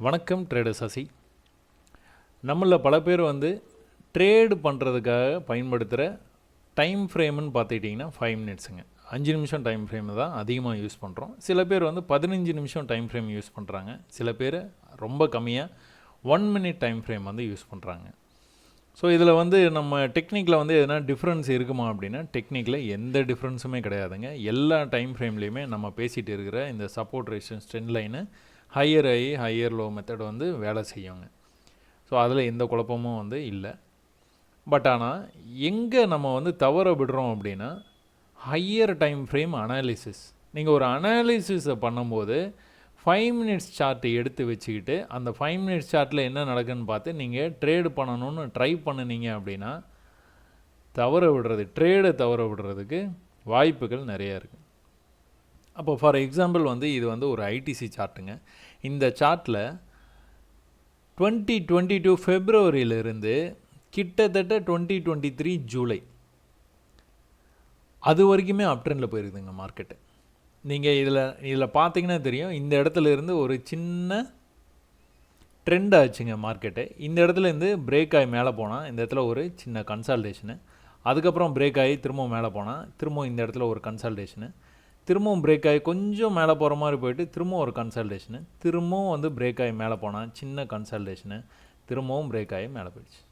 வணக்கம் ட்ரேடர் சசி. நம்மளில் பல பேர் ட்ரேடு பண்ணுறதுக்காக பயன்படுத்துகிற டைம் ஃப்ரேம்னு பார்த்துக்கிட்டிங்கன்னா 5 மினிட்ஸுங்க. 5 நிமிஷம் டைம் ஃப்ரேம் தான் அதிகமாக யூஸ் பண்ணுறோம். சில பேர் 15 நிமிஷம் டைம் ஃப்ரேம் யூஸ் பண்ணுறாங்க. சில பேர் ரொம்ப கம்மியாக 1 மினிட் டைம் ஃப்ரேம் யூஸ் பண்ணுறாங்க. ஸோ இதில் நம்ம டெக்னிக்கில் எதனா டிஃப்ரென்ஸ் இருக்குமா அப்படின்னா, டெக்னிக்கில் எந்த டிஃப்ரென்ஸுமே கிடையாதுங்க. எல்லா டைம் ஃப்ரேம்லேயுமே நம்ம பேசிகிட்டு இருக்கிற இந்த support resistance trend line higher high higher low method வேலை செய்யுங்க. ஸோ அதில் எந்த குழப்பமும் இல்லை. பட் ஆனால் எங்கே நம்ம தவற விடுறோம் அப்படின்னா, ஹையர் டைம் ஃப்ரேம் அனாலிசிஸ். நீங்கள் ஒரு அனாலிசிஸை பண்ணும்போது 5 மினிட்ஸ் சார்ட்டை எடுத்து வச்சுக்கிட்டு அந்த 5 மினிட்ஸ் சார்ட்டில் என்ன நடக்குதுன்னு பார்த்து நீங்கள் ட்ரேடு பண்ணணும்னு ட்ரை பண்ணினீங்க அப்படின்னா, ட்ரேடை தவற விடுறதுக்கு வாய்ப்புகள் நிறையா இருக்குது. அப்போ ஃபார் எக்ஸாம்பிள் இது ஒரு ஐடிசி சார்ட்டுங்க. இந்த சார்ட்டில் 2022 ஃபெப்ரவரியிலிருந்து கிட்டத்தட்ட 2023 ஜூலை அது வரைக்குமே அப் ட்ரெண்டில் போயிருக்குதுங்க மார்க்கெட்டு. நீங்கள் இதில் பார்த்தீங்கன்னா தெரியும், இந்த இடத்துல இருந்து ஒரு சின்ன ட்ரெண்ட் ஆச்சுங்க மார்க்கெட்டு. இந்த இடத்துலேருந்து பிரேக் ஆகி மேலே போனால் இந்த இடத்துல ஒரு சின்ன கன்சால்டேஷனு, அதுக்கப்புறம் பிரேக் ஆகி திரும்பவும் மேலே போனால் திரும்பவும் இந்த இடத்துல ஒரு கன்சால்டேஷனு, திரும்பவும் பிரேக் ஆகி கொஞ்சம் மேலே போகிற மாதிரி போயிட்டு திரும்பவும் ஒரு கன்சல்டேஷனு, திரும்பவும் பிரேக் ஆகி மேலே போனால் சின்ன கன்சல்டேஷனு, திரும்பவும் பிரேக் ஆகி மேலே போயிடுச்சு.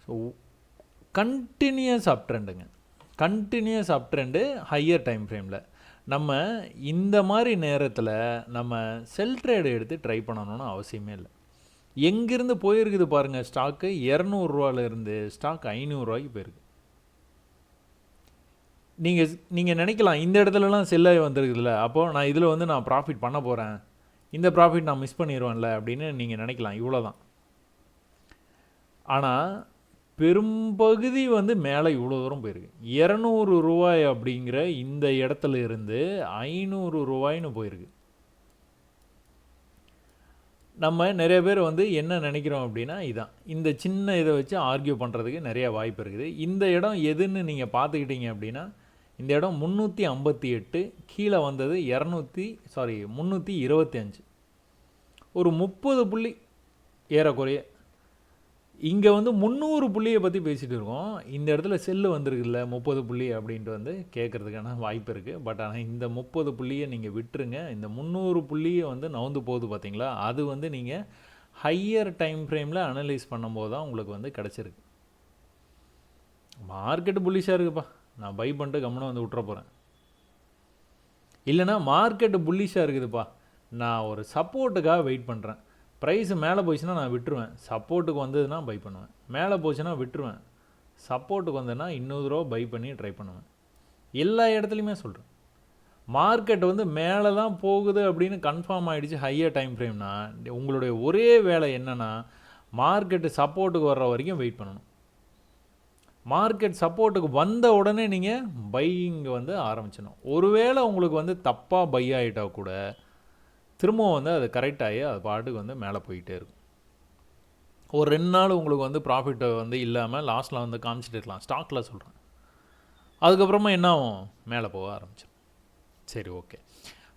ஸோ கண்டினியூஸ் அப் ட்ரெண்டுங்க. Continues up trend higher time ஃப்ரேமில். நம்ம இந்த மாதிரி நேரத்தில் நம்ம செல் ட்ரேடு எடுத்து ட்ரை பண்ணணும்னு அவசியமே இல்லை. எங்கேருந்து போயிருக்குது பாருங்கள், ஸ்டாக்கு 200 ஸ்டாக் 500 போயிருக்கு. நீங்கள் நினைக்கலாம், இந்த இடத்துலலாம் செல்லாகி வந்துருக்குதுல்ல, அப்போது நான் இதில் நான் ப்ராஃபிட் பண்ண போகிறேன், இந்த ப்ராஃபிட் நான் மிஸ் பண்ணிடுவேன்ல அப்படின்னு நீங்கள் நினைக்கலாம். இவ்வளோ தான். ஆனால் பெரும்பகுதி மேலே இவ்வளோ தூரம் போயிருக்கு. 200 ரூபாய் அப்படிங்கிற இந்த இடத்துல இருந்து 500 ரூபாய்னு போயிருக்கு. நம்ம நிறைய பேர் என்ன நினைக்கிறோம் அப்படின்னா, இதான் இந்த சின்ன இதை வச்சு ஆர்கியூ பண்ணுறதுக்கு நிறைய வாய்ப்பு இருக்குது. இந்த இடம் எதுன்னு நீங்கள் பார்த்துக்கிட்டீங்க அப்படின்னா, இந்த இடம் 358, கீழே வந்தது 325, ஒரு 30 புள்ளி ஏறக்குறைய. இங்கே 300 புள்ளியை பற்றி பேசிகிட்டு இருக்கோம். இந்த இடத்துல செல்லு வந்திருக்குல்ல 30 புள்ளி அப்படின்ட்டு கேட்குறதுக்கான வாய்ப்பு இருக்குது. பட் ஆனால் இந்த 30 புள்ளியை நீங்கள் விட்டுருங்க. இந்த 300 புள்ளியை நவுந்து போகுது பார்த்தீங்களா, அது நீங்கள் ஹையர் டைம் ஃப்ரேமில் அனலைஸ் பண்ணும்போது தான் உங்களுக்கு கிடச்சிருக்கு. மார்க்கெட்டு புல்லிஷாக இருக்குப்பா, நான் பை பண்ணிட்டு கம்முன்னு விட்டுற போகிறேன். இல்லைனா மார்க்கெட்டு புல்லிஷாக இருக்குதுப்பா, நான் ஒரு சப்போர்ட்டுக்காக வெயிட் பண்ணுறேன். ப்ரைஸ் மேலே போச்சுன்னா நான் விட்டுருவேன், சப்போர்ட்டுக்கு வந்ததுன்னா பை பண்ணுவேன். மேலே போச்சுன்னா விட்டுருவேன், சப்போர்ட்டுக்கு வந்ததுன்னா இன்னொரு தடவை பை பண்ணி ட்ரை பண்ணுவேன். எல்லா இடத்துலையுமே சொல்கிறேன். மார்க்கெட் மேலே தான் போகுது அப்படின்னு கன்ஃபார்ம் ஆகிடுச்சு ஹையர் டைம் ஃப்ரேம்னா, உங்களுடைய ஒரே வேலை என்னென்னா, மார்க்கெட்டு சப்போர்ட்டுக்கு வர்ற வரைக்கும் வெயிட் பண்ணணும். மார்க்கெட் சப்போர்ட்டுக்கு வந்த உடனே நீங்கள் பையிங் ஆரம்பிச்சிடணும். ஒருவேளை உங்களுக்கு தப்பாக பை ஆகிட்டால் கூட திரும்பவும் அது கரெக்டாகி அது பாட்டுக்கு மேலே போயிட்டே இருக்கும். ஒரு 2 நாள் உங்களுக்கு ப்ராஃபிட்டை இல்லாமல் லாஸ்ட்டில் காமிச்சிட்டு இருக்கலாம், ஸ்டாக்கில் சொல்கிறேன். அதுக்கப்புறமா என்ன ஆகும், மேலே போக ஆரம்பிச்சிடும். சரி, ஓகே.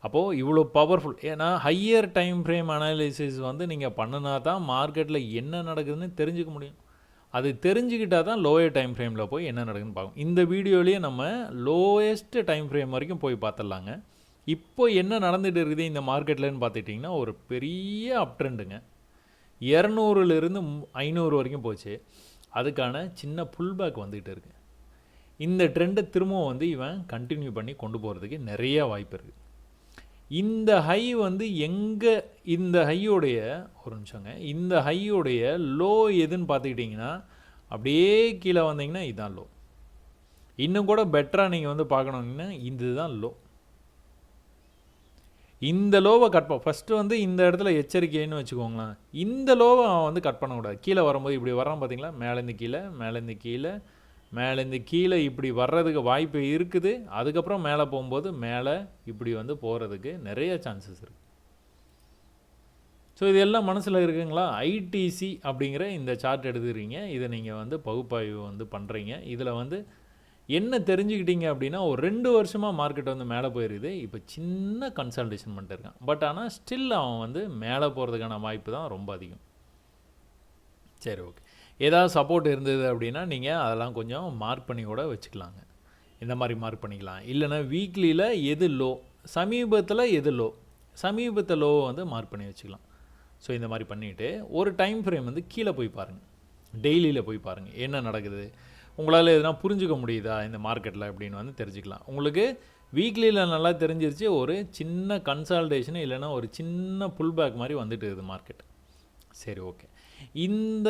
அப்போது இவ்வளோ பவர்ஃபுல். ஏன்னா ஹையர் டைம் ஃப்ரேம் அனாலிசிஸ் நீங்கள் பண்ணினா தான் மார்க்கெட்டில் என்ன நடக்குதுன்னு தெரிஞ்சுக்க முடியும். அது தெரிஞ்சுக்கிட்டால் தான் லோயர் டைம் ஃப்ரேமில் போய் என்ன நடக்குதுன்னு பார்க்கும். இந்த வீடியோலேயே நம்ம லோயஸ்ட் டைம் ஃப்ரேம் வரைக்கும் போய் பார்த்துடலாங்க. இப்போ என்ன நடந்துகிட்டு இருக்குது இந்த மார்க்கெட்லன்னு பார்த்துட்டிங்கன்னா, ஒரு பெரிய அப் ட்ரெண்டுங்க. 200லேருந்து 500 வரைக்கும் போச்சு. அதுக்கான சின்ன புல் பேக் வந்துக்கிட்டு இருக்குது. இந்த ட்ரெண்டை திரும்பவும் இவன் கண்டினியூ பண்ணி கொண்டு போகிறதுக்கு நிறைய வாய்ப்பு இருக்குது. இந்த ஹை எங்கே, இந்த ஹையோடைய ஒரு நிமிஷங்க, இந்த ஹையோடைய லோ எதுன்னு பார்த்துக்கிட்டிங்கன்னா, அப்படியே கீழே வந்தீங்கன்னா இதுதான் லோ. இன்னும் கூட பெட்டராக நீங்கள் பார்க்கணுங்கன்னா இதுதான் லோ. இந்த லோவை ஃபஸ்ட்டு இந்த இடத்துல எச்சரிக்கைன்னு வச்சுக்கோங்களேன். இந்த லோவை அவன் கட் பண்ணக்கூடாது. கீழே வரும்போது இப்படி வரான் பார்த்தீங்களா, மேலேருந்து கீழே மேலேருந்து கீழே மேலேருந்து கீழே இப்படி வர்றதுக்கு வாய்ப்பு இருக்குது. அதுக்கப்புறம் மேலே போகும்போது மேலே இப்படி போகிறதுக்கு நிறைய சான்சஸ் இருக்குது. ஸோ இதெல்லாம் மனசில் இருக்குங்களா? ஐடிசி அப்படிங்கிற இந்த சார்ட் எடுத்துக்கிறீங்க, இதை நீங்கள் பகுப்பாய்வு பண்ணுறீங்க. இதில் என்ன தெரிஞ்சுக்கிட்டீங்க அப்படின்னா ஒரு 2 வருஷமாக மார்க்கெட் வந்து மேலே போயிருக்குது. இப்போ சின்ன கன்சல்டேஷன் பண்ணிட்டு இருக்கான். பட் ஆனால் ஸ்டில் அவன் வந்து மேலே போகிறதுக்கான வாய்ப்பு தான் ரொம்ப அதிகம். சரி, ஓகே. ஏதாவது சப்போர்ட் இருந்தது அப்படின்னா நீங்கள் அதெல்லாம் கொஞ்சம் மார்க் பண்ணி கூட வச்சுக்கலாங்க. இந்த மாதிரி மார்க் பண்ணிக்கலாம். இல்லைன்னா வீக்லியில் எது லோ, சமீபத்தில் எது லோ, சமீபத்தை லோ வந்து மார்க் பண்ணி வச்சுக்கலாம். ஸோ இந்த மாதிரி பண்ணிவிட்டு ஒரு டைம் ஃப்ரேம் வந்து கீழே போய் பாருங்கள். டெய்லியில் போய் பாருங்கள் என்ன நடக்குது, உங்களால் எதுனா புரிஞ்சுக்க முடியுதா இந்த மார்க்கெட்டில் அப்படின்னு வந்து தெரிஞ்சுக்கலாம். உங்களுக்கு வீக்லியில் நல்லா தெரிஞ்சிருச்சு, ஒரு சின்ன கன்சால்டேஷன் இல்லைன்னா ஒரு சின்ன புல் பேக் மாதிரி வந்துட்டு இருக்குது மார்க்கெட். சரி, ஓகே. இந்த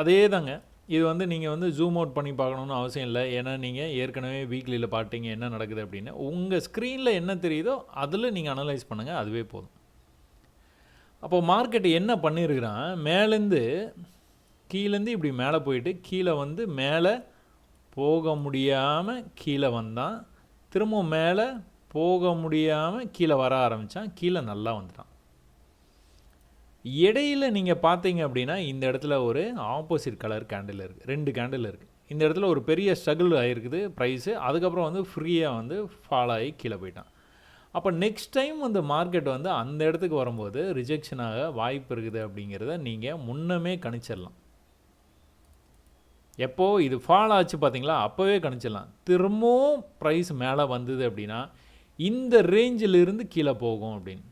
அதே தாங்க. இது வந்து நீங்கள் வந்து ஜூம் அவுட் பண்ணி பார்க்கணுன்னு அவசியம் இல்லை. ஏன்னா நீங்கள் ஏற்கனவே வீக்லியில் பார்த்தீங்க என்ன நடக்குது அப்படின்னு. உங்கள் ஸ்க்ரீனில் என்ன தெரியுதோ அதில் நீங்கள் அனலைஸ் பண்ணுங்கள், அதுவே போதும். அப்போ மார்க்கெட் என்ன பண்ணியிருக்கிறான், மேலேருந்து கீழேருந்து இப்படி மேலே போயிட்டு கீழே வந்து மேலே போக முடியாமல் கீழே வந்தான், திரும்ப மேலே போக முடியாமல் கீழே வர ஆரம்பித்தான், கீழே நல்லா வந்துட்டான். இடையில நீங்கள் பார்த்தீங்க அப்படின்னா இந்த இடத்துல ஒரு ஆப்போசிட் கலர் கேண்டில் இருக்குது, 2 கேண்டில் இருக்குது. இந்த இடத்துல ஒரு பெரிய ஸ்ட்ரகிள் ஆகிருக்குது ப்ரைஸு. அதுக்கப்புறம் வந்து ஃப்ரீயாக வந்து ஃபால் ஆகி கீழே போயிட்டான். அப்போ நெக்ஸ்ட் டைம் வந்து மார்க்கெட் வந்து அந்த இடத்துக்கு வரும்போது ரிஜெக்ஷனாக வாய்ப்பு இருக்குது அப்படிங்கிறத நீங்கள் முன்னமே கணிச்சிடலாம். எப்போது இது ஃபால் ஆச்சு பார்த்தீங்களா, அப்போவே கணிச்சிடலாம். திரும்பவும் ப்ரைஸ் மேலே வந்தது அப்படின்னா இந்த ரேஞ்சிலிருந்து கீழே போகும் அப்படின்னு.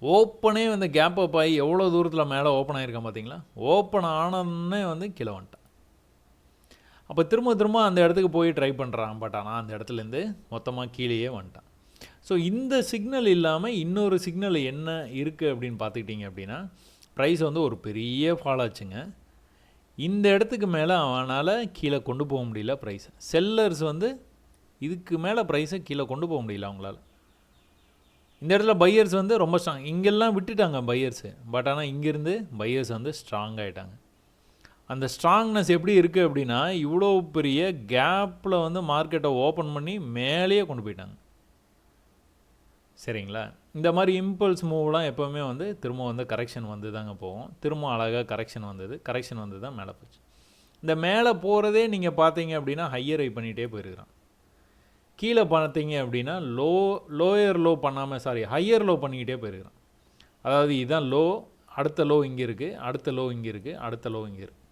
ஓப்பனே வந்து கேப் அப் ஆகி எவ்வளோ தூரத்தில் மேலே ஓப்பன் ஆகிருக்கான் பார்த்தீங்களா, ஓப்பன் ஆனோன்னே வந்து கீழே வந்துட்டான். அப்போ திரும்ப அந்த இடத்துக்கு போய் ட்ரை பண்ணுறான். பட் ஆனால் அந்த இடத்துலேருந்து மொத்தமாக கீழேயே வந்துட்டான். ஸோ இந்த சிக்னல் இல்லாமல் இன்னொரு சிக்னல் என்ன இருக்குது அப்படின்னு பார்த்துக்கிட்டிங்க அப்படின்னா, ப்ரைஸ் வந்து ஒரு பெரிய ஃபால் ஆச்சுங்க. இந்த இடத்துக்கு மேலே அவனால் கீழே கொண்டு போக முடியல ப்ரைஸ். செல்லர்ஸ் வந்து இதுக்கு மேலே ப்ரைஸை கீழே கொண்டு போக முடியல அவங்களால. இந்த இடத்துல பையர்ஸ் வந்து ரொம்ப ஸ்ட்ராங், இங்கெல்லாம் விட்டுட்டாங்க பையர்ஸு. பட் ஆனால் இங்கேருந்து பையர்ஸ் வந்து ஸ்ட்ராங் ஆகிட்டாங்க. அந்த ஸ்ட்ராங்னஸ் எப்படி இருக்குது அப்படின்னா, இவ்வளோ பெரிய கேப்பில் வந்து மார்க்கெட்டை ஓப்பன் பண்ணி மேலேயே கொண்டு போயிட்டாங்க. சரிங்களா, இந்த மாதிரி இம்பல்ஸ் மூவ்லாம் எப்போவுமே வந்து திரும்ப வந்து கரெக்ஷன் வந்து தாங்க போகும். திரும்ப அழகாக கரெக்ஷன் வந்து தான் மேலே போச்சு. இந்த மேலே போகிறதே நீங்கள் பார்த்தீங்க அப்படின்னா ஹையர் ஹை பண்ணிகிட்டே போயிருக்கிறான். கீழே பார்த்தீங்க அப்படின்னா லோயர் லோ பண்ணாமல் ஹையர் லோ பண்ணிக்கிட்டே போயிருக்கிறான். அதாவது இதுதான் லோ, அடுத்த லோ இங்கே இருக்குது, அடுத்த லோ இங்கே இருக்குது, அடுத்த லோ இங்கே இருக்குது.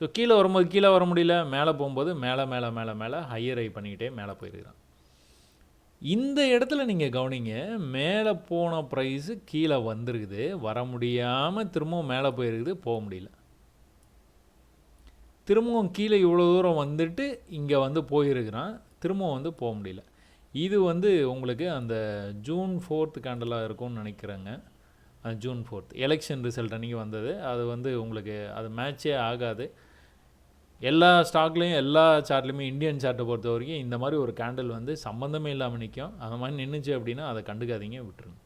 ஸோ கீழே வரும்போது கீழே வர முடியல, மேலே போகும்போது மேலே ஹையர் ஹை பண்ணிக்கிட்டே மேலே போயிருக்கிறான். இந்த இடத்துல நீங்கள் கவனிங்க, மேலே போன ப்ரைஸு கீழே வந்துருக்குது, வர முடியாமல் திரும்பவும் மேலே போயிருக்குது, போக முடியல. திரும்பவும் கீழே இவ்வளோ தூரம் வந்துட்டு இங்கே வந்து போயிருக்கிறான், திரும்பவும் வந்து போக முடியல. இது வந்து உங்களுக்கு அந்த ஜூன் 4th கேண்டலாக இருக்கும்னு நினைக்கிறேங்க. அந்த ஜூன் 4th எலெக்ஷன் ரிசல்ட் அன்றைக்கி வந்தது. அது வந்து உங்களுக்கு அது மேட்சே ஆகாது. எல்லா ஸ்டாக்லேயும் எல்லா சார்ட்லேயுமே இந்தியன் சார்ட்டை பொறுத்த வரைக்கும் இந்த மாதிரி ஒரு கேண்டில் வந்து சம்மந்தமே இல்லாமல் நிற்கும். அந்த மாதிரி நின்றுச்சு அப்படின்னா அதை கண்டுக்காதீங்க, விட்டுருங்க.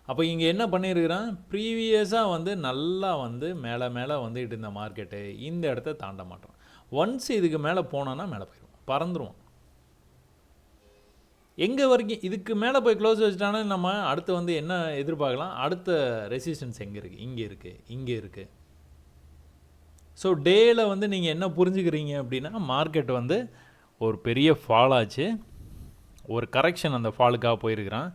அப்போ இங்கே என்ன பண்ணியிருக்கிறான், ப்ரீவியஸாக வந்து நல்லா வந்து மேலே வந்துட்டு இருந்த மார்க்கெட்டு இந்த இடத்த தாண்ட மாட்டோம். ஒன்ஸ் இதுக்கு மேலே போனோன்னா மேலே போயிடுவோம், பறந்துருவோம். எங்கே வரைக்கும் இதுக்கு மேலே போய் க்ளோஸ் வச்சுட்டானா நம்ம அடுத்து வந்து என்ன எதிர்பார்க்கலாம், அடுத்த ரெசிஸ்டன்ஸ் எங்கே இருக்குது, இங்கே இருக்குது. ஸோ டேயில் வந்து நீங்கள் என்ன புரிஞ்சுக்கிறீங்க அப்படின்னா, மார்க்கெட் வந்து ஒரு பெரிய ஃபால் ஆச்சு, ஒரு கரெக்ஷன் அந்த ஃபாலுக்காக போயிருக்கிறான்.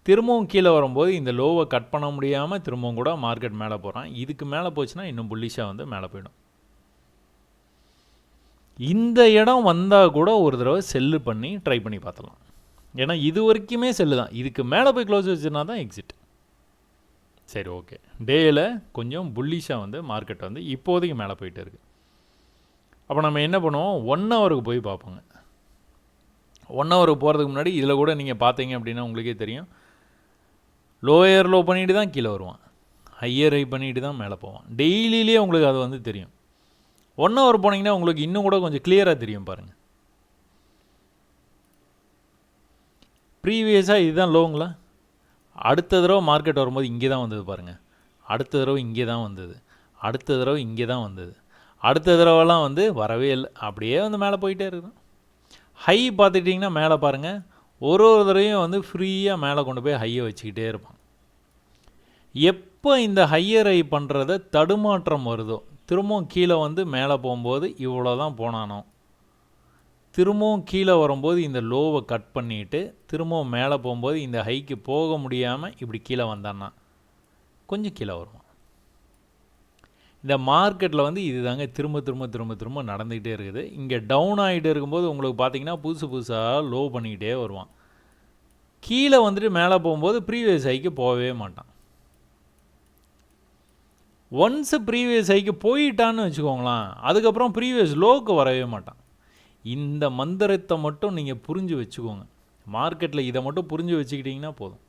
திரும்பவும் கீழே வரும்போது இந்த லோவை கட் பண்ண முடியாமல் திரும்பவும் கூட மார்க்கெட் மேலே போகிறான். இதுக்கு மேலே போச்சுன்னா இன்னும் புல்லிஷாக வந்து மேலே போயிடும். இந்த இடம் வந்தால் கூட ஒரு தடவை செல்லு பண்ணி ட்ரை பண்ணி பார்த்துலாம். ஏன்னா இது வரைக்குமே செல்லு தான், இதுக்கு மேலே போய் க்ளோஸ் வச்சுனா தான் எக்ஸிட். சரி, ஓகே. டேயில் கொஞ்சம் புல்லிஷாக வந்து மார்க்கெட் வந்து இப்போதைக்கு மேலே போயிட்டு இருக்குது. அப்போ நம்ம என்ன பண்ணுவோம், 1 ஹவருக்கு போய் பார்ப்போங்க. 1 ஹவருக்கு போகிறதுக்கு முன்னாடி இதில் கூட நீங்கள் பார்த்தீங்க அப்படின்னா உங்களுக்கே தெரியும், லோயர் லோ பண்ணிட்டு தான் கீழே வருவான், ஹையர் ஹை பண்ணிட்டு தான் மேலே போவான். டெய்லியிலே உங்களுக்கு அது வந்து தெரியும். 1 ஹவர் போனீங்கன்னா உங்களுக்கு இன்னும் கூட கொஞ்சம் கிளியராக தெரியும் பாருங்கள். ப்ரீவியஸாக இதுதான் லோங்களா, அடுத்த தடவை மார்க்கெட் வரும்போது இங்கே தான் வந்தது பாருங்கள், அடுத்த தடவை இங்கே தான் வந்தது, அடுத்த தடவை இங்கே தான் வந்தது, அடுத்த தடவைலாம் வந்து வரவே இல்லை, அப்படியே வந்து மேலே போயிட்டே இருக்கும். ஹை பார்த்துட்டிங்கன்னா மேலே பாருங்கள், ஒரு தடவையும் வந்து ஃப்ரீயாக மேலே கொண்டு போய் ஹையை வச்சுக்கிட்டே இருப்பான். எப்போ இந்த ஹையர் ஹை பண்ணுறத தடுமாற்றம் வருதோ, திரும்பவும் கீழே வந்து மேலே போகும்போது இவ்வளோ தான் போனானோ, திரும்பவும் கீழே வரும்போது இந்த லோவை கட் பண்ணிவிட்டு திரும்பவும் மேலே போகும்போது இந்த ஹைக்கு போக முடியாமல் இப்படி கீழே வந்தான்னா கொஞ்சம் கீழே வருவான். இந்த மார்க்கெட்டில் வந்து இது தாங்க திரும்ப திரும்ப திரும்ப திரும்ப நடந்துக்கிட்டே இருக்குது. இங்கே டவுன் ஆகிட்டு இருக்கும்போது உங்களுக்கு பார்த்தீங்கன்னா புதுசாக லோ பண்ணிக்கிட்டே வருவான். கீழே வந்துட்டு மேலே போகும்போது ப்ரீவியஸ் ஹைக்கு போகவே மாட்டான். ஒன்ஸ் ப்ரீவியஸ் ஹைக்கு போயிட்டான்னு வச்சுக்கோங்களேன், அதுக்கப்புறம் ப்ரீவியஸ் லோவுக்கு வரவே மாட்டான். இந்த மந்திரத்தை மட்டும் நீங்கள் புரிஞ்சு வச்சுக்கோங்க. மார்க்கெட்டில் இதை மட்டும் புரிஞ்சு வச்சுக்கிட்டிங்கன்னா போதும்.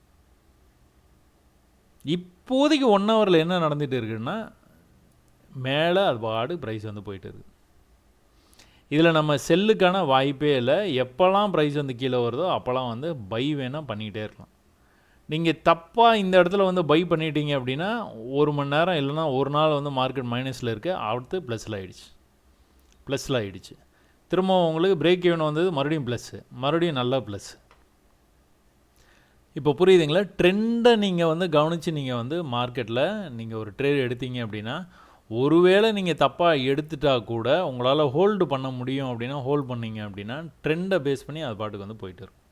இப்போதைக்கு 1 ஹவரில் என்ன நடந்துகிட்டு இருக்குன்னா, மேலே அது பாடு ப்ரைஸ் வந்து போயிட்டு இருக்குது. இதில் நம்ம செல்லுக்கான வாய்ப்பே இல்லை. எப்போல்லாம் ப்ரைஸ் வந்து கீழே வருதோ அப்போல்லாம் வந்து பை வேணால் பண்ணிக்கிட்டே இருக்கலாம். நீங்கள் தப்பாக இந்த இடத்துல வந்து பை பண்ணிட்டீங்க அப்படின்னா 1 மணி நேரம் இல்லைனா ஒரு நாள் வந்து மார்க்கெட் மைனஸில் இருக்குது, அடுத்து ப்ளஸில் ஆகிடுச்சு. திரும்ப உங்களுக்கு பிரேக் ஈவன் வந்தது, மறுபடியும் ப்ளஸ்ஸு, மறுபடியும் நல்ல ப்ளஸ். இப்போ புரியுதுங்களா? ட்ரெண்டை நீங்கள் வந்து கவனித்து நீங்கள் வந்து மார்க்கெட்டில் நீங்கள் ஒரு ட்ரேட் எடுத்தீங்க அப்படின்னா, ஒருவேளை நீங்கள் தப்பாக எடுத்துட்டா கூட உங்களால் ஹோல்டு பண்ண முடியும் அப்படின்னா ஹோல்டு பண்ணிங்க அப்படின்னா ட்ரெண்டை பேஸ் பண்ணி அது பாட்டுக்கு வந்து போயிட்டு இருக்கும்.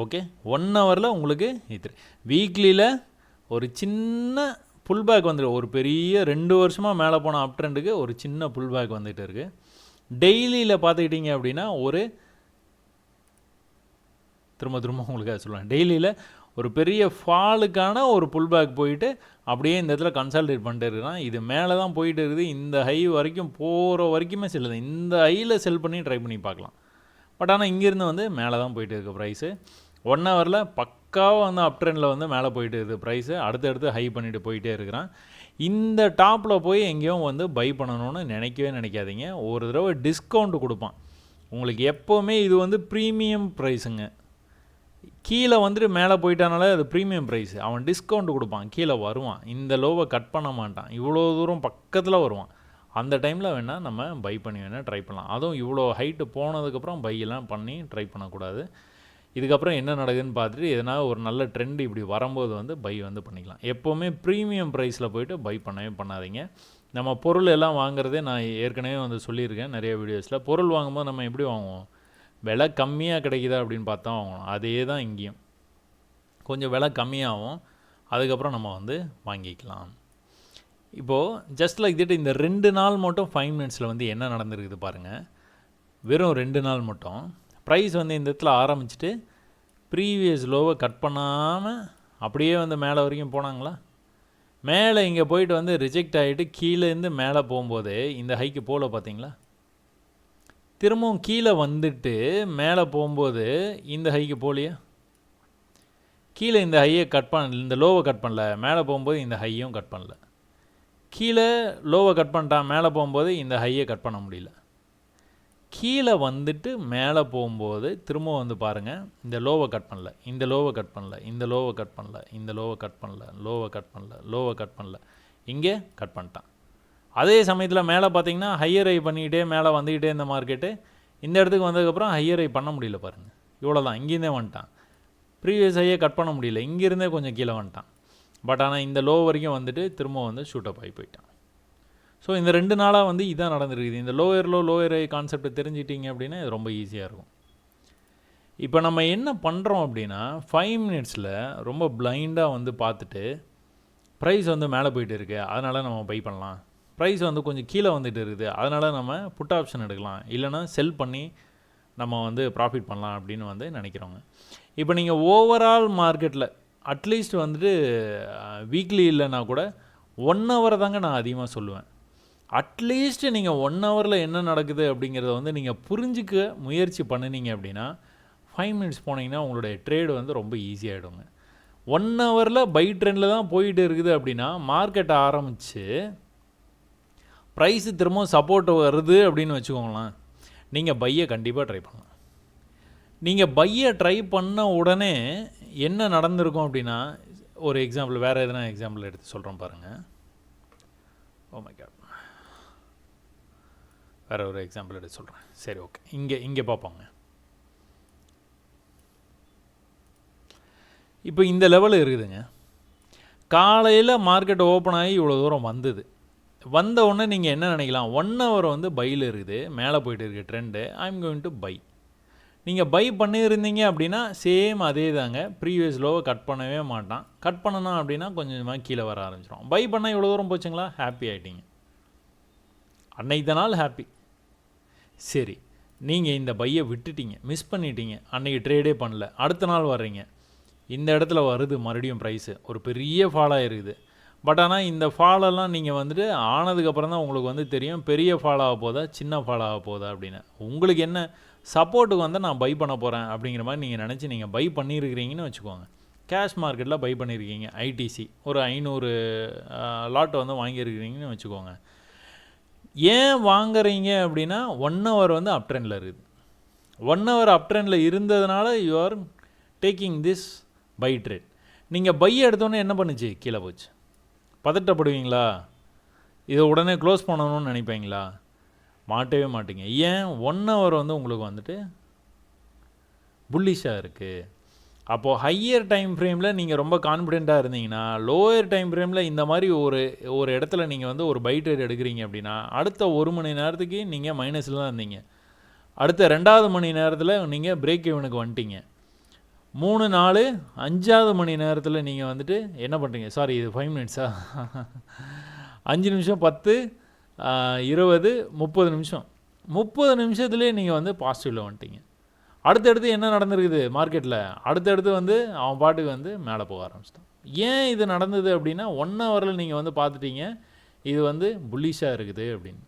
ஓகே, 1 ஹவரில் உங்களுக்கு இது. வீக்லியில் ஒரு சின்ன புல் பேக் வந்துடும். ஒரு பெரிய 2 வருஷமாக மேலே போன அப் ட்ரெண்டுக்கு ஒரு சின்ன புல் பேக் வந்துகிட்டு இருக்குது. டெய்லியில் பார்த்துக்கிட்டிங்க அப்படின்னா ஒரு திரும்ப உங்களுக்கு அதை சொல்லுவேன், டெய்லியில் ஒரு பெரிய ஃபாலுக்கான ஒரு புல் பேக் போயிட்டு அப்படியே இந்த இடத்துல கன்சால்டேட் பண்ணிட்டு இருக்கிறான். இது மேலே தான் போயிட்டு இருக்குது. இந்த ஹை வரைக்கும் போகிற வரைக்குமே செல்லுது. இந்த ஹையில் செல் பண்ணி ட்ரை பண்ணி பார்க்கலாம். பட் ஆனால் இங்கேருந்து வந்து மேலே தான் போயிட்டு இருக்குது ப்ரைஸு. 1 ஹவரில் பக்காவாக வந்து அப் ட்ரெண்டில் வந்து மேலே போயிட்டு இருக்குது ப்ரைஸு. அடுத்தடுத்து ஹை பண்ணிட்டு போயிட்டே இருக்கிறான். இந்த டாப்பில் போய் எங்கேயும் வந்து பை பண்ணணும்னு நினைக்கவே நினைக்காதீங்க. ஒரு தடவை டிஸ்கவுண்ட் கொடுப்பான் உங்களுக்கு. எப்போவுமே இது வந்து ப்ரீமியம் ப்ரைஸுங்க. கீழே வந்துட்டு மேலே போயிட்டானாலே அது ப்ரீமியம் ப்ரைஸு. அவன் டிஸ்கவுண்ட் கொடுப்பான், கீழே வருவான், இந்த லோவை கட் பண்ண மாட்டான், இவ்வளோ தூரம் பக்கத்தில் வருவான். அந்த டைமில் வேணால் நம்ம பை பண்ணி வேணால் ட்ரை பண்ணலாம். அதுவும் இவ்வளோ ஹைட்டு போனதுக்கப்புறம் பையெல்லாம் பண்ணி ட்ரை பண்ணக்கூடாது. இதுக்கப்புறம் என்ன நடக்குதுன்னு பார்த்துட்டு எதனால் ஒரு நல்ல ட்ரெண்ட் இப்படி வரும்போது வந்து பை வந்து பண்ணிக்கலாம். எப்போவுமே ப்ரீமியம் ப்ரைஸில் போய்ட்டு பை பண்ணவே பண்ணாதீங்க. நம்ம பொருள் எல்லாம் வாங்குறதே நான் ஏற்கனவே வந்து சொல்லியிருக்கேன் நிறைய வீடியோஸில். பொருள் வாங்கும்போது நம்ம எப்படி வாங்குவோம்? விலை கம்மியாக கிடைக்குதா அப்படின்னு பார்த்தா வாங்கணும். அதே தான் இங்கேயும் கொஞ்சம் விலை கம்மியாகும், அதுக்கப்புறம் நம்ம வந்து வாங்கிக்கலாம். இப்போது ஜஸ்ட் லைக் தட் இந்த 2 நாள் மட்டும் 5 மினிட்ஸில் வந்து என்ன நடந்துருக்குது பாருங்கள். வெறும் 2 நாள் மட்டும் ப்ரைஸ் வந்து இந்த இடத்துல ஆரம்பிச்சுட்டு ப்ரீவியஸ் லோவை கட் பண்ணாமல் அப்படியே வந்து மேலே வரைக்கும் போனாங்களா? மேலே இங்கே போயிட்டு வந்து ரிஜெக்ட் ஆகிட்டு கீழேருந்து மேலே போகும்போது இந்த ஹைக்கு போல பார்த்தீங்களா? திரும்பவும் கீழே வந்துட்டு மேலே போகும்போது இந்த ஹைக்கு போகலையா? கீழே இந்த ஹையை கட் பண்ண, இந்த லோவை கட் பண்ணல, மேலே போகும்போது இந்த ஹையும் கட் பண்ணல. கீழே லோவை கட் பண்ணிட்டான், மேலே போகும்போது இந்த ஹையை கட் பண்ண முடியல. கீழே வந்துட்டு மேலே போகும்போது திரும்ப வந்து பாருங்கள், இந்த லோவை கட் பண்ணல, இந்த லோவை கட் பண்ணல, இந்த லோவை கட் பண்ணல, இந்த லோவை கட் பண்ணல, லோவை கட் பண்ணல, லோவை கட் பண்ணல, இங்கே கட் பண்ணிட்டான். அதே சமயத்தில் மேலே பார்த்தீங்கன்னா ஹையர் ஐ பண்ணிக்கிட்டே மேலே வந்துக்கிட்டே இந்த மார்க்கெட்டு இந்த இடத்துக்கு வந்ததுக்கப்புறம் ஹையர் ஐ பண்ண முடியல பாருங்கள். இவ்வளோ தான், இங்கேருந்தே வந்துட்டான். ப்ரீவியஸ் ஹையை கட் பண்ண முடியல, இங்கேருந்தே கொஞ்சம் கீழே வந்துட்டான். பட் ஆனால் இந்த லோ வரைக்கும் வந்துட்டு திரும்ப வந்து ஷூட் அப் ஆகி போயிட்டான். ஸோ இந்த 2 நாளாக வந்து இதான் நடந்துருக்குது. இந்த லோயர் ஐ கான்செப்டை தெரிஞ்சிட்டிங்க அப்படின்னா இது ரொம்ப ஈஸியாக இருக்கும். இப்போ நம்ம என்ன பண்ணுறோம் அப்படின்னா 5 மினிட்ஸில் ரொம்ப பிளைண்டாக வந்து பார்த்துட்டு ப்ரைஸ் வந்து மேலே போயிட்டு இருக்கு, அதனால் நம்ம பை பண்ணலாம். ப்ரைஸ் வந்து கொஞ்சம் கீழே வந்துட்டு இருக்குது, அதனால் நம்ம புட் ஆப்ஷன் எடுக்கலாம், இல்லைனா செல் பண்ணி நம்ம வந்து ப்ராஃபிட் பண்ணலாம் அப்படின்னு வந்து நினைக்கிறோங்க. இப்போ நீங்கள் ஓவரால் மார்க்கெட்டில் அட்லீஸ்ட் வந்துட்டு வீக்லி இல்லைனா கூட 1 ஹவர் தாங்க நான் அதிகமாக சொல்லுவேன். அட்லீஸ்ட் நீங்கள் 1 ஹவரில் என்ன நடக்குது அப்படிங்கிறத வந்து நீங்கள் புரிஞ்சிக்க முயற்சி பண்ணினீங்க அப்படின்னா 5 மினிட்ஸ் போனீங்கன்னா உங்களுடைய ட்ரேடு வந்து ரொம்ப ஈஸியாகிடுங்க. 1 ஹவரில் பை ட்ரெண்டில் தான் போயிட்டு இருக்குது அப்படின்னா மார்க்கெட்டை ஆரம்பித்து ப்ரைஸு திரும்பவும் சப்போர்ட் வருது அப்படின்னு வச்சுக்கோங்களேன், நீங்கள் பையை கண்டிப்பாக ட்ரை பண்ணலாம். நீங்கள் பையை ட்ரை பண்ண உடனே என்ன நடந்திருக்கும் அப்படின்னா, ஒரு எக்ஸாம்பிள், வேறு எதனா எக்ஸாம்பிள் எடுத்து சொல்கிறோம் பாருங்கள். ஓ மை காட், வேறு ஒரு எக்ஸாம்பிள் எடுத்து சொல்கிறேன். சரி, ஓகே, இங்கே பார்ப்போங்க. இப்போ இந்த லெவலில் இருக்குதுங்க. காலையில் மார்க்கெட் ஓப்பன் ஆகி இவ்வளோ தூரம் வந்தது, வந்த உடனே நீங்கள் என்ன நினைக்கலாம், 1 ஹவர் வந்து பையில் இருக்குது, மேலே போயிட்டு இருக்குது trend, I am going to buy. நீங்கள் பை பண்ணியிருந்தீங்க அப்படின்னா சேம் அதே தாங்க, ப்ரீவியஸ் லோவை கட் பண்ணவே மாட்டான். கட் பண்ணணும் அப்படின்னா கொஞ்சம் கொஞ்சமாக கீழே வர ஆரம்பிச்சிடும். பை பண்ணால் இவ்வளோ தூரம் போச்சுங்களா, ஹாப்பி ஆகிட்டீங்க, அன்னைக்கு நாள் ஹாப்பி. சரி, நீங்கள் இந்த பையை விட்டுட்டீங்க, மிஸ் பண்ணிட்டீங்க, அன்றைக்கி ட்ரேடே பண்ணல, அடுத்த நாள் வர்றீங்க, இந்த இடத்துல வருது மறுபடியும் ப்ரைஸு ஒரு பெரிய ஃபாலாக இருக்குது. பட் ஆனால் இந்த ஃபாலெல்லாம் நீங்கள் வந்துட்டு ஆனதுக்கப்புறம் தான் உங்களுக்கு வந்து தெரியும் பெரிய ஃபாலாக போதா சின்ன ஃபாலாக போதா அப்படின்னு. உங்களுக்கு என்ன சப்போர்ட்டுக்கு வந்து நான் பை பண்ண போகிறேன் அப்படிங்கிற மாதிரி நீங்கள் நினச்சி நீங்கள் பை பண்ணியிருக்கிறீங்கன்னு வச்சுக்கோங்க. கேஷ் மார்க்கெட்டில் பை பண்ணியிருக்கீங்க, ஐடிசி ஒரு 500 லாட் வந்து வாங்கியிருக்கிறீங்கன்னு வச்சுக்கோங்க. ஏன் வாங்குறீங்க அப்படின்னா 1 ஹவர் வந்து அப் ட்ரெண்டில் இருக்குது. 1 ஹவர் அப் ட்ரெண்டில் இருந்ததுனால you are taking this buy trade. நீங்கள் பை எடுத்தோன்னே என்ன பண்ணுச்சு, கீழே போச்சு. பதட்டப்படுவீங்களா, இதை உடனே க்ளோஸ் பண்ணணும்னு நினைப்பீங்களா, மாட்டவே மாட்டீங்க. ஏன், 1 ஹவர் வந்து உங்களுக்கு வந்துட்டு புல்லிஷாக இருக்குது. அப்போது ஹையர் டைம் ஃப்ரேமில் நீங்கள் ரொம்ப கான்ஃபிடெண்ட்டாக இருந்தீங்கன்னா, லோயர் டைம் ஃப்ரேமில் இந்த மாதிரி ஒரு இடத்துல நீங்கள் வந்து ஒரு பை ட்ரேட் எடுக்கிறீங்க அப்படின்னா, அடுத்த 1 மணி நேரத்துக்கு நீங்கள் மைனஸில் தான் இருந்தீங்க, அடுத்த 2வது மணி நேரத்தில் நீங்கள் பிரேக் ஈவனுக்கு வந்துட்டீங்க, 3 4 5வது மணி நேரத்தில் நீங்கள் வந்துட்டு என்ன பண்ணுறீங்க, சாரி இது 5 மினிட்ஸா, 5 நிமிஷம் 10 20 30 நிமிஷம், 30 நிமிஷத்துலேயே நீங்கள் வந்து பாசிட்டிவில் வந்துட்டீங்க. அடுத்தடுத்து என்ன நடந்திருக்குது மார்க்கெட்டில், அடுத்தடுத்து வந்து அவன் பாட்டுக்கு வந்து மேலே போக ஆரம்பிச்சிட்டான். ஏன் இது நடந்தது அப்படின்னா 1 ஹவரில் நீங்கள் வந்து பார்த்துட்டீங்க இது வந்து புல்லிஷாக இருக்குது அப்படின்னு.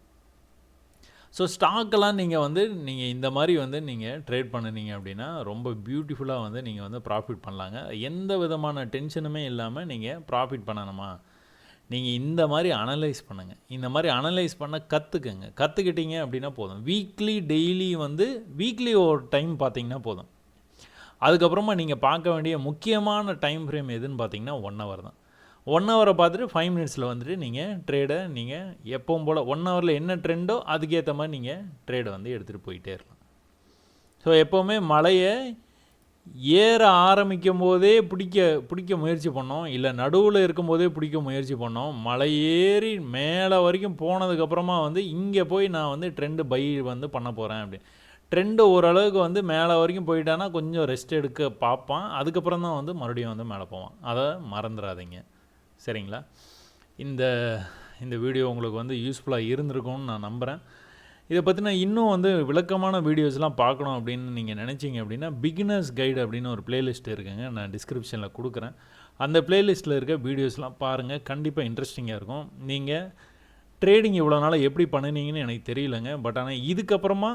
ஸோ ஸ்டாக்கெல்லாம் நீங்கள் இந்த மாதிரி வந்து நீங்கள் ட்ரேட் பண்ணினீங்க அப்படின்னா ரொம்ப பியூட்டிஃபுல்லாக வந்து நீங்கள் வந்து ப்ராஃபிட் பண்ணலாங்க. எந்த விதமான டென்ஷனுமே இல்லாமல் நீங்கள் ப்ராஃபிட் பண்ணணுமா, நீங்கள் இந்த மாதிரி அனலைஸ் பண்ணுங்கள். இந்த மாதிரி அனலைஸ் பண்ண கற்றுக்கிட்டீங்க அப்படின்னா போதும். வீக்லி டெய்லி வந்து வீக்லி ஒரு டைம் பார்த்தீங்கன்னா போதும். அதுக்கப்புறமா நீங்கள் பார்க்க வேண்டிய முக்கியமான டைம் ஃப்ரேம் எதுன்னு பார்த்தீங்கன்னா 1 ஹவர் தான். 1 ஹவரை பார்த்துட்டு 5 மினிட்ஸில் வந்துட்டு நீங்கள் ட்ரேடை நீங்கள் எப்பவும் போல் 1 ஹவரில் என்ன ட்ரெண்டோ அதுக்கேற்ற மாதிரி நீங்கள் ட்ரேடை வந்து எடுத்துகிட்டு போயிட்டே இருக்கலாம். ஸோ எப்போவுமே மலையை ஏற ஆரம்பிக்கும் போதே பிடிக்க முயற்சி பண்ணோம், இல்லை நடுவில் இருக்கும்போதே பிடிக்க முயற்சி பண்ணோம். மலை ஏறி மேலே வரைக்கும் போனதுக்கப்புறமா வந்து இங்கே போய் நான் வந்து ட்ரெண்டு பை வந்து பண்ண போகிறேன் அப்படின்னு. ட்ரெண்டு ஓரளவுக்கு வந்து மேலே வரைக்கும் போயிட்டானா கொஞ்சம் ரெஸ்ட் எடுக்க பார்ப்பான், அதுக்கப்புறம் தான் வந்து மறுபடியும் வந்து மேலே போவான். அதை மறந்துடாதீங்க, சரிங்களா? இந்த வீடியோ உங்களுக்கு வந்து யூஸ்ஃபுல்லாக இருந்திருக்கும்னு நான் நம்புகிறேன். இதை பற்றின இன்னும் வந்து விளக்கமான வீடியோஸ்லாம் பார்க்கணும் அப்படின்னு நீங்கள் நினச்சிங்க அப்படின்னா பிகினர்ஸ் கைடு அப்படின்னு ஒரு பிளேலிஸ்ட் இருக்குங்க, நான் டிஸ்கிரிப்ஷனில் கொடுக்குறேன். அந்த பிளேலிஸ்ட்டில் இருக்க வீடியோஸ்லாம் பாருங்கள், கண்டிப்பாக இன்ட்ரெஸ்டிங்காக இருக்கும். நீங்கள் ட்ரேடிங் இவ்வளோ நாளாக எப்படி பண்ணினீங்கன்னு எனக்கு தெரியலங்க. பட் ஆனால் இதுக்கப்புறமா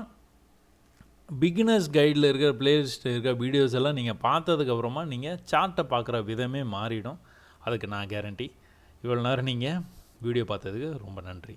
பிகினர்ஸ் கைடில் இருக்கிற பிளேலிஸ்ட்டில் இருக்கிற வீடியோஸ் எல்லாம் நீங்கள் பார்த்ததுக்கப்புறமா நீங்கள் சார்ட்டை பார்க்குற விதமே மாறிடும், அதுக்கு நான் கேரண்டி. இவ்வளோ நேரம் நீங்கள் வீடியோ பார்த்ததுக்கு ரொம்ப நன்றி.